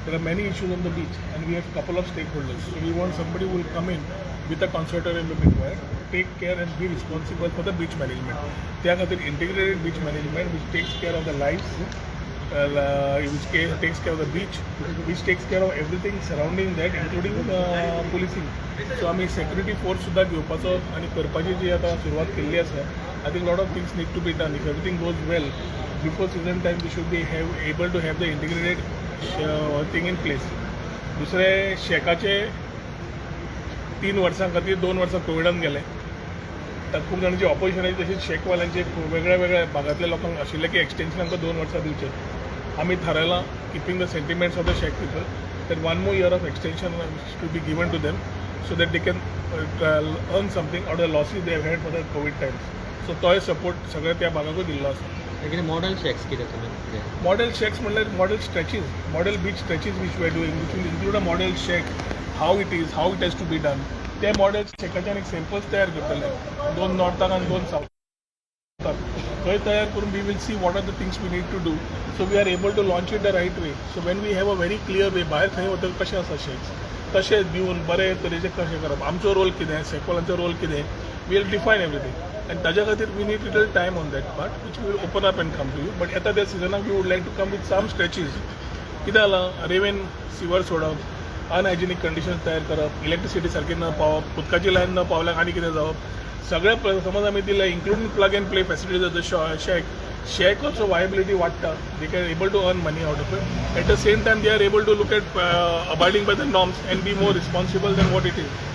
there are many issues on the beach, and we have a couple of stakeholders. So we want somebody who will come in with a consultant in between, take care and be responsible for the beach management. There are integrated beach management which takes care of the lives, which takes care of the beach, which takes care of everything surrounding that, including policing. So आम्ही security force सुद्धा घेवपाचो आणि करपाची जी आता सुरवात केल्ली आसा. I think a lot of things need to be done. If everything goes well, before season time we should be able to have the integrated thing in place. दुसरे शेकाचे 3 वर्सां खातीर 2 वर्सां कोविडान गेले. तर खूप जाणांची ऑपोजिशन आहे, तशीच शेकवाल्यांचे वेगळ्या वेगळ्या भागातल्या लोकांक आशिल्ले की एक्सटेन्शन आमकां 2 वर्सां दिवचे. आम्ही ठरयलां, keeping the sentiments of the shack people, that 1 more year of extension should be given to them so that they can earn something out of the losses they have had for the COVID times. So तो support सगळ्या त्या भागाकूच दिल्लो आसा. Model shacks कितें तुमी? Model shacks म्हणल्यार model stretches, model beach stretches which we are doing, which will include a model shack, how it is, how it has to be done. ते मॉडेल शेकाच्यान एक सॅम्पल्स तयार करतले, 2 नॉर्थाक आणि 2 सावथाक. थंय तयार करून we will see what are the things we need to do, so we are able to launch it the right way. So when we have a very clear way, भायर खंय वतले कशें आसा शेक्स, तशें दिवन बरे तरेचें कशें करप, आमचो रोल कितें, सेक्वालांचो रोल कितें, we will define everything. And ताज्या खातीर we need little time on that part, which we will open up and come to you. But at the season we would like to come with some stretches. कितें जालां, रेवेन सिवर सोडप, unhygienic conditions तयार करप, electricity सारकी न पावप, उदकाची lion न पावल्याक आनी कितें जावप, सगळ्या समज आमी दिलें, including plug and play facilities of the shack also viability वाडटा. They can able to earn money out of it. At the same time they are able to look at abiding by the norms and be more responsible than what it is.